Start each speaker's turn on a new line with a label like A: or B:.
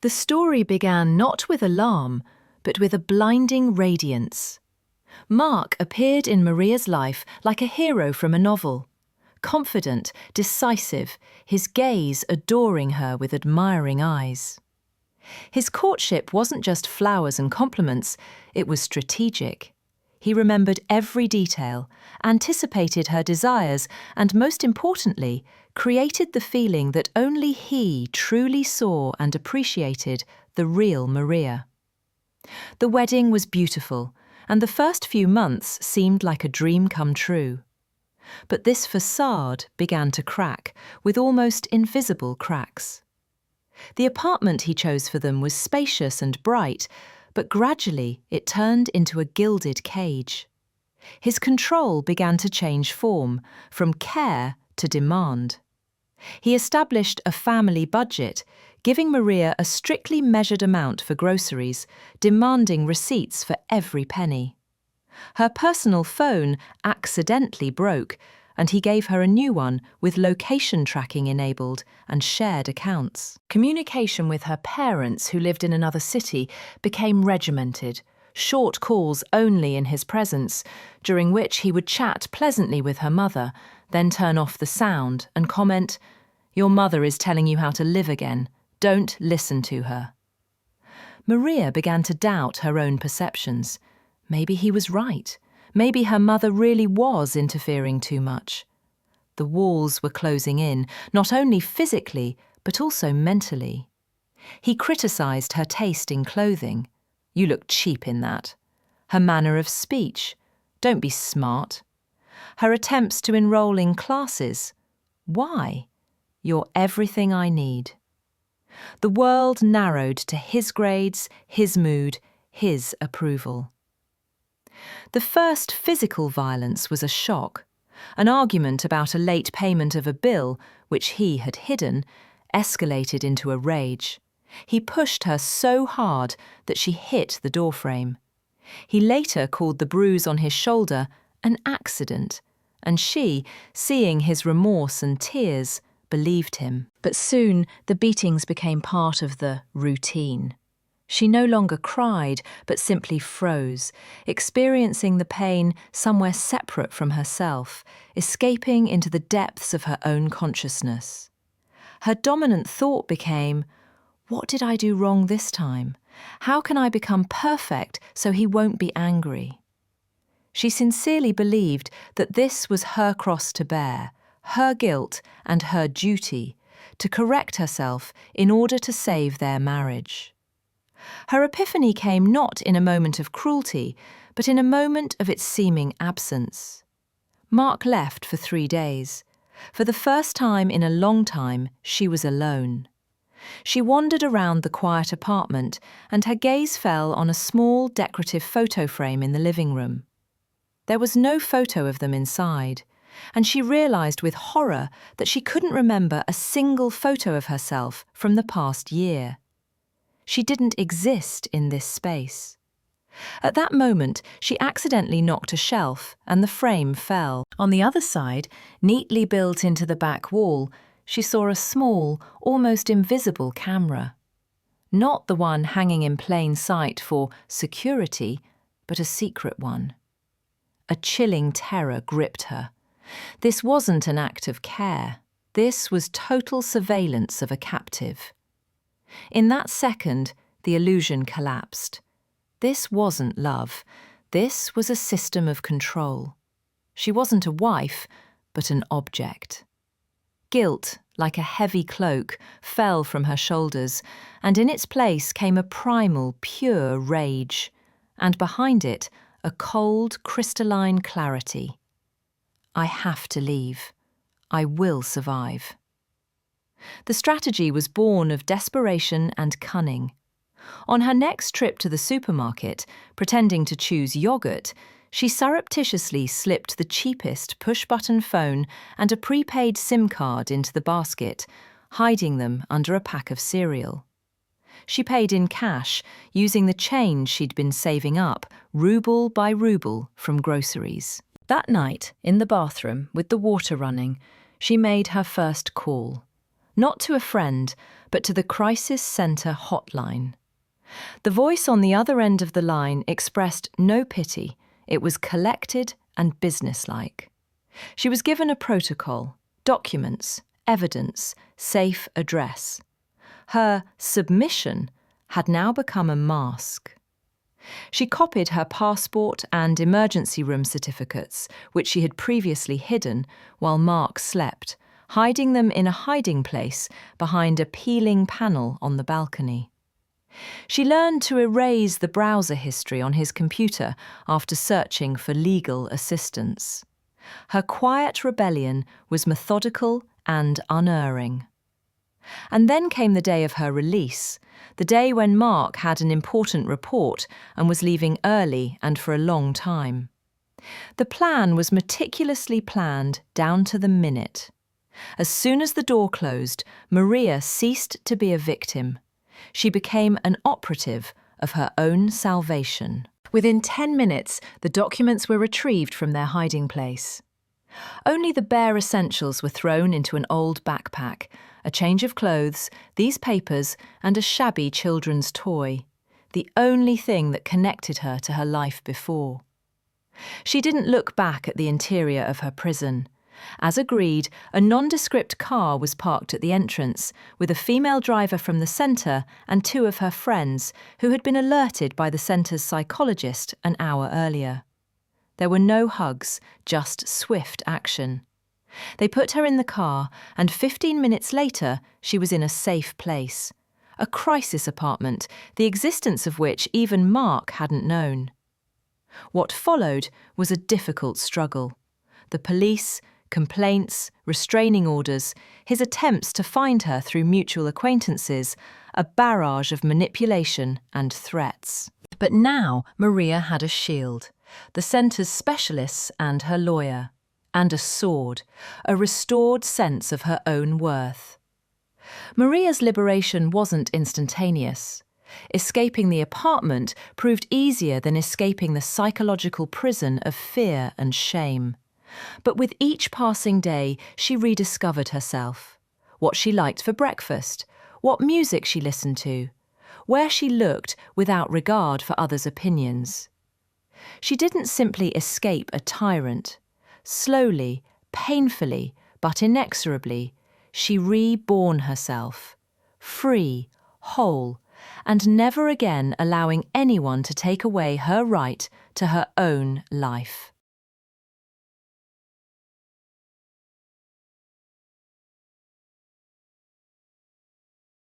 A: The story began not with alarm, but with a blinding radiance. Mark appeared in Maria's life like a hero from a novel. Confident, decisive, his gaze adoring her with admiring eyes. His courtship wasn't just flowers and compliments, it was strategic. He remembered every detail, anticipated her desires, and most importantly, created the feeling that only he truly saw and appreciated the real Maria. The wedding was beautiful, and the first few months seemed like a dream come true. But this facade began to crack, with almost invisible cracks. The apartment he chose for them was spacious and bright, but gradually it turned into a gilded cage. His control began to change form, from care to demand. He established a family budget, giving Maria a strictly measured amount for groceries, demanding receipts for every penny. Her personal phone accidentally broke, and he gave her a new one with location tracking enabled and shared accounts. Communication with her parents, who lived in another city, became regimented, short calls only in his presence, during which he would chat pleasantly with her mother, then turn off the sound and comment, "Your mother is telling you how to live again. Don't listen to her." Maria began to doubt her own perceptions. Maybe he was right. Maybe her mother really was interfering too much. The walls were closing in, not only physically, but also mentally. He criticized her taste in clothing. "You look cheap in that." Her manner of speech. "Don't be smart." Her attempts to enroll in classes. "Why?" "You're everything I need." The world narrowed to his grades, his mood, his approval. The first physical violence was a shock. An argument about a late payment of a bill, which he had hidden, escalated into a rage. He pushed her so hard that she hit the doorframe. He later called the bruise on his shoulder an accident, and she, seeing his remorse and tears, believed him. But soon the beatings became part of the routine. She no longer cried, but simply froze, experiencing the pain somewhere separate from herself, escaping into the depths of her own consciousness. Her dominant thought became, "What did I do wrong this time? How can I become perfect so he won't be angry?" She sincerely believed that this was her cross to bear, her guilt and her duty, to correct herself in order to save their marriage. Her epiphany came not in a moment of cruelty, but in a moment of its seeming absence. Mark left for 3 days. For the first time in a long time, she was alone. She wandered around the quiet apartment, and her gaze fell on a small decorative photo frame in the living room. There was no photo of them inside, and she realized with horror that she couldn't remember a single photo of herself from the past year. She didn't exist in this space. At that moment, she accidentally knocked a shelf, and the frame fell. On the other side, neatly built into the back wall, she saw a small, almost invisible camera. Not the one hanging in plain sight for security, but a secret one. A chilling terror gripped her. This wasn't an act of care. This was total surveillance of a captive. In that second, the illusion collapsed. This wasn't love. This was a system of control. She wasn't a wife, but an object. Guilt, like a heavy cloak, fell from her shoulders, and in its place came a primal, pure rage, and behind it, a cold, crystalline clarity. I have to leave. I will survive. The strategy was born of desperation and cunning. On her next trip to the supermarket, pretending to choose yogurt, she surreptitiously slipped the cheapest push-button phone and a prepaid SIM card into the basket, hiding them under a pack of cereal. She paid in cash, using the change she'd been saving up, ruble by ruble, from groceries. That night, in the bathroom, with the water running, she made her first call. not to a friend, but to the Crisis Centre hotline. The voice on the other end of the line expressed no pity. It was collected and businesslike. She was given a protocol, documents, evidence, safe address. Her submission had now become a mask. She copied her passport and emergency room certificates, which she had previously hidden while Mark slept, hiding them in a hiding place behind a peeling panel on the balcony. She learned to erase the browser history on his computer after searching for legal assistance. Her quiet rebellion was methodical and unerring. And then came the day of her release, the day when Mark had an important report and was leaving early and for a long time. The plan was meticulously planned down to the minute. As soon as the door closed, Maria ceased to be a victim. She became an operative of her own salvation. Within 10 minutes, the documents were retrieved from their hiding place. Only the bare essentials were thrown into an old backpack, a change of clothes, these papers, and a shabby children's toy, the only thing that connected her to her life before. She didn't look back at the interior of her prison. As agreed, a nondescript car was parked at the entrance, with a female driver from the centre and 2 of her friends, who had been alerted by the centre's psychologist an hour earlier. There were no hugs, just swift action. They put her in the car, and 15 minutes later, she was in a safe place. A crisis apartment, the existence of which even Mark hadn't known. What followed was a difficult struggle. The police, complaints, restraining orders, his attempts to find her through mutual acquaintances, a barrage of manipulation and threats. But now Maria had a shield, the centre's specialists and her lawyer, and a sword, a restored sense of her own worth. Maria's liberation wasn't instantaneous. Escaping the apartment proved easier than escaping the psychological prison of fear and shame. But with each passing day, she rediscovered herself. What she liked for breakfast, what music she listened to, where she looked without regard for others' opinions. She didn't simply escape a tyrant. Slowly, painfully, but inexorably, she reborn herself, free, whole, and never again allowing anyone to take away her right to her own life.